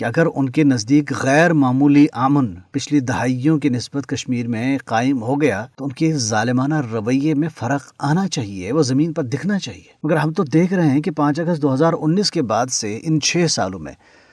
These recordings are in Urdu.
کہ اگر ان کے نزدیک غیر معمولی امن پچھلی دہائیوں کی نسبت کشمیر میں قائم ہو گیا تو ان کے ظالمانہ رویے میں فرق آنا چاہیے، وہ زمین پر دکھنا چاہیے۔ مگر ہم تو دیکھ رہے ہیں کہ 5 اگست 2019 کے بعد سے ان 6 سالوں میں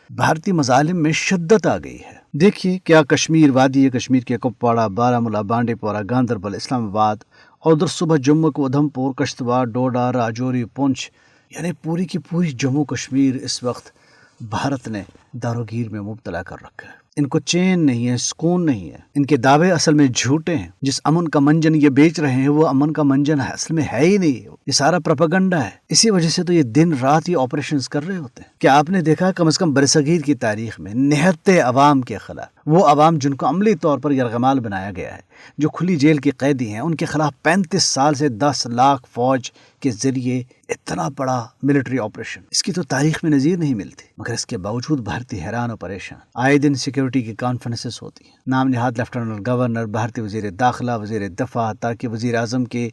بھارتی مظالم میں شدت آ گئی ہے۔ دیکھیے کیا کشمیر وادی کشمیر کے کپواڑہ، بارہمولہ، بانڈی پورہ، گاندربل، اسلام آباد اور ادھر صبح جموں کو ادھم پور، کشتواڑ، ڈوڈا، راجوری، پونچھ، یعنی پوری کی پوری جموں کشمیر اس وقت بھارت نے داروگیر میں مبتلا کر رکھا ہے۔ ان کو چین نہیں ہے، سکون نہیں ہے۔ ان کے دعوے اصل میں جھوٹے ہیں۔ جس امن کا منجن یہ بیچ رہے ہیں وہ امن کا منجن اصل میں ہے ہی نہیں، یہ سارا پروپیگنڈا ہے۔ اسی وجہ سے تو یہ دن رات یہ آپریشنز کر رہے ہوتے ہیں۔ کیا آپ نے دیکھا کم از کم برصغیر کی تاریخ میں نہتے عوام کے خلاف، وہ عوام جن کو عملی طور پر یرغمال بنایا گیا ہے، جو کھلی جیل کی قیدی ہیں، ان کے خلاف 35 سال سے 10 لاکھ فوج کے ذریعے اتنا بڑا ملٹری آپریشن، اس کی تو تاریخ میں نظیر نہیں ملتی۔ مگر اس کے باوجود بھارتی حیران اور پریشان۔ آئے دن سیکیورٹی کی کانفرنسز ہوتی ہیں، نام نہاد لیفٹیننٹ گورنر، بھارتی وزیر داخلہ، وزیر دفاع، تاکہ وزیر اعظم کے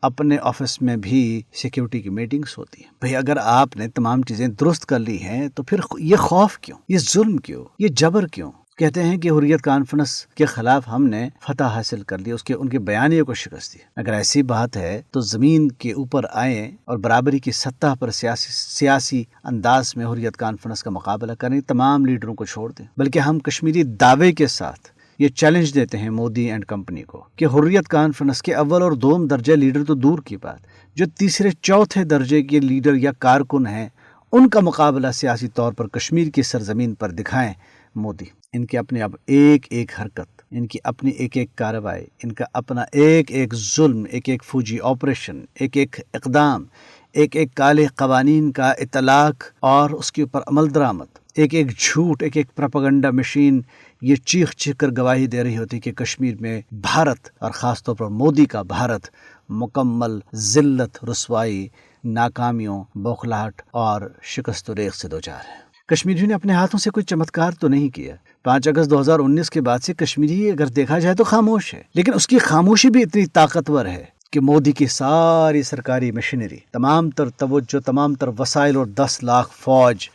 اپنے آفس میں بھی سیکیورٹی کی میٹنگز ہوتی ہیں۔ بھئی اگر آپ نے تمام چیزیں درست کر لی ہیں تو پھر یہ خوف کیوں، یہ ظلم کیوں، یہ جبر کیوں؟ کہتے ہیں کہ حریت کانفرنس کے خلاف ہم نے فتح حاصل کر لی، ان کے بیانیے کو شکست دی۔ اگر ایسی بات ہے تو زمین کے اوپر آئیں اور برابری کی سطح پر سیاسی انداز میں حریت کانفرنس کا مقابلہ کریں، تمام لیڈروں کو چھوڑ دیں۔ بلکہ ہم کشمیری دعوے کے ساتھ یہ چیلنج دیتے ہیں مودی اینڈ کمپنی کو کہ حریت کانفرنس کے اول اور دوم درجہ لیڈر تو دور کی بات، جو تیسرے چوتھے درجے کے لیڈر یا کارکن ہیں، ان کا مقابلہ سیاسی طور پر کشمیر کی سرزمین پر دکھائیں مودی۔ ان کی اپنی اب ایک ایک حرکت، ان کی اپنی ایک ایک کارروائی، ان کا اپنا ایک ایک ظلم، ایک ایک فوجی آپریشن، ایک ایک اقدام، ایک ایک کالے قوانین کا اطلاق اور اس کے اوپر عمل درآمد، ایک ایک جھوٹ، ایک ایک پروپیگنڈا مشین یہ چیخ چیخ کر گواہی دے رہی ہوتی کہ کشمیر میں بھارت اور خاص طور پر مودی کا بھارت مکمل ذلت، رسوائی، ناکامیوں، بوکھلاہٹ اور شکست و ریغ سے دوچار ہے۔ کشمیریوں نے اپنے ہاتھوں سے کوئی چمتکار تو نہیں کیا۔ 5 اگست 2019 کے بعد سے کشمیری اگر دیکھا جائے تو خاموش ہے، لیکن اس کی خاموشی بھی اتنی طاقتور ہے کہ مودی کی ساری سرکاری مشینری، تمام تر توجہ، تمام تر وسائل اور 10 لاکھ فوج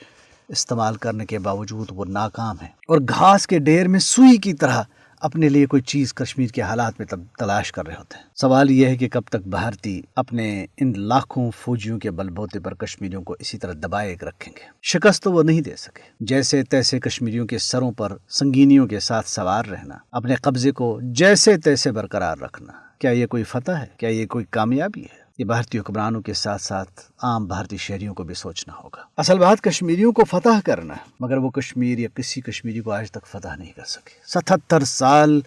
استعمال کرنے کے باوجود وہ ناکام ہے اور گھاس کے ڈھیر میں سوئی کی طرح اپنے لیے کوئی چیز کشمیر کے حالات میں تلاش کر رہے ہوتے ہیں۔ سوال یہ ہے کہ کب تک بھارتی اپنے ان لاکھوں فوجیوں کے بل بوتے پر کشمیریوں کو اسی طرح دبائے رکھیں گے؟ شکست تو وہ نہیں دے سکے۔ جیسے تیسے کشمیریوں کے سروں پر سنگینیوں کے ساتھ سوار رہنا، اپنے قبضے کو جیسے تیسے برقرار رکھنا، کیا یہ کوئی فتح ہے؟ کیا یہ کوئی کامیابی ہے؟ یہ بھارتی حکمرانوں کے ساتھ ساتھ عام بھارتی شہریوں کو بھی سوچنا ہوگا۔ اصل بات کشمیریوں کو فتح کرنا ہے، مگر وہ کشمیر یا کسی کشمیری کو آج تک فتح نہیں کر سکے۔ 77 سال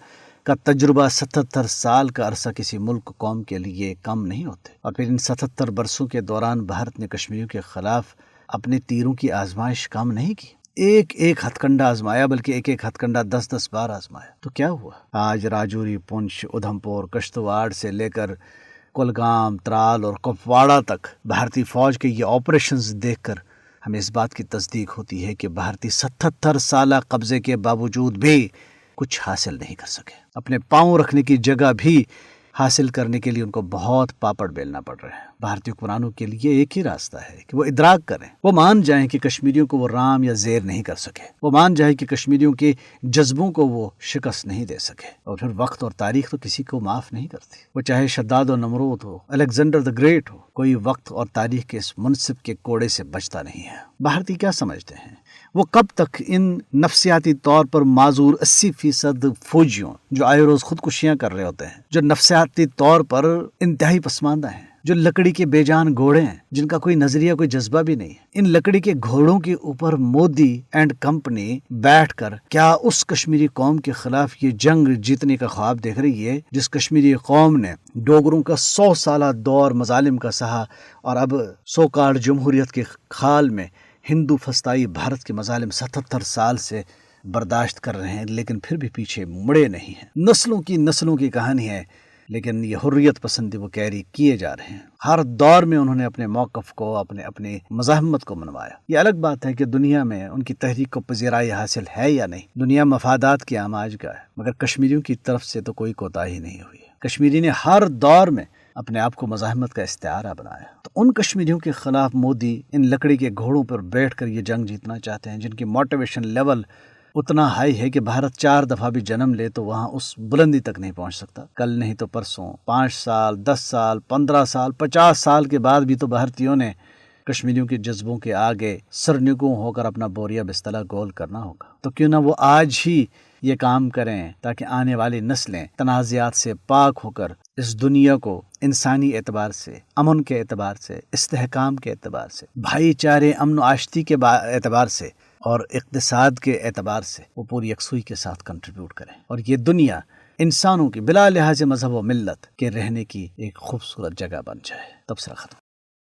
کا تجربہ، 77 سال کا عرصہ کسی ملک قوم کے لیے کم نہیں ہوتے۔ اور پھر ان 77 برسوں کے دوران بھارت نے کشمیریوں کے خلاف اپنے تیروں کی آزمائش کم نہیں کی، ایک ایک ہتھ کنڈا آزمایا، بلکہ ایک ایک ہتھ کنڈا 10 بار آزمایا۔ تو کیا ہوا؟ آج راجوری، پونچھ، ادھم پور، کشتواڑ سے لے کر کولگام، ترال اور کپواڑہ تک بھارتی فوج کے یہ آپریشنز دیکھ کر ہمیں اس بات کی تصدیق ہوتی ہے کہ بھارتی 77 سالہ قبضے کے باوجود بھی کچھ حاصل نہیں کر سکے۔ اپنے پاؤں رکھنے کی جگہ بھی حاصل کرنے کے لیے ان کو بہت پاپڑ بیلنا پڑ رہا ہے۔ بھارتی حکمرانوں کے لیے ایک ہی راستہ ہے کہ وہ ادراک کریں، وہ مان جائیں کہ کشمیریوں کو وہ رام یا زیر نہیں کر سکے، وہ مان جائیں کہ کشمیریوں کے جذبوں کو وہ شکست نہیں دے سکے۔ اور پھر وقت اور تاریخ تو کسی کو معاف نہیں کرتی، وہ چاہے شداد و نمرود ہو، الیگزینڈر دی گریٹ ہو، کوئی وقت اور تاریخ کے اس منصب کے کوڑے سے بچتا نہیں ہے۔ بھارتی کیا سمجھتے ہیں؟ وہ کب تک ان نفسیاتی طور پر معذور 80% فوجیوں جو آئے روز خودکشیاں کر رہے ہوتے ہیں، جو نفسیاتی طور پر انتہائی پسماندہ ہیں، جو لکڑی کے بے جان گھوڑے ہیں، جن کا کوئی نظریہ، کوئی جذبہ بھی نہیں ہے، ان لکڑی کے گھوڑوں کے اوپر مودی اینڈ کمپنی بیٹھ کر کیا اس کشمیری قوم کے خلاف یہ جنگ جیتنے کا خواب دیکھ رہی ہے جس کشمیری قوم نے ڈوگروں کا 100 سالہ دور مظالم کا سہا اور اب سوکار جمہوریت کے خال میں ہندو فسطائی بھارت کے مظالم 77 سال سے برداشت کر رہے ہیں، لیکن پھر بھی پیچھے مڑے نہیں ہیں۔ نسلوں کی کہانی ہے، لیکن یہ حریت پسندی وہ کیری کیے جا رہے ہیں۔ ہر دور میں انہوں نے اپنے موقف کو، اپنی مزاحمت کو منوایا۔ یہ الگ بات ہے کہ دنیا میں ان کی تحریک کو پذیرائی حاصل ہے یا نہیں، دنیا مفادات کی آماج کا ہے، مگر کشمیریوں کی طرف سے تو کوئی کوتاہی نہیں ہوئی ہے۔ کشمیری نے ہر دور میں اپنے آپ کو مزاحمت کا استعارہ بنایا۔ تو ان کشمیریوں کے خلاف مودی ان لکڑی کے گھوڑوں پر بیٹھ کر یہ جنگ جیتنا چاہتے ہیں جن کی موٹیویشن لیول اتنا ہائی ہے کہ بھارت 4 دفعہ بھی جنم لے تو وہاں اس بلندی تک نہیں پہنچ سکتا۔ کل نہیں تو پرسوں 5 سال 10 سال 15 سال 50 سال کے بعد بھی تو بھارتیوں نے کشمیریوں کے جذبوں کے آگے سرنگوں ہو کر اپنا بوریا بستلا گول کرنا ہوگا۔ تو کیوں نہ وہ آج ہی یہ کام کریں تاکہ آنے والی نسلیں تنازعات سے پاک ہو کر اس دنیا کو انسانی اعتبار سے، امن کے اعتبار سے، استحکام کے اعتبار سے، بھائی چارے، امن و آشتی کے اعتبار سے اور اقتصاد کے اعتبار سے وہ پوری یکسوئی کے ساتھ کنٹریبیوٹ کریں، اور یہ دنیا انسانوں کی بلا لحاظ مذہب و ملت کے رہنے کی ایک خوبصورت جگہ بن جائے۔ تبصرہ ختم۔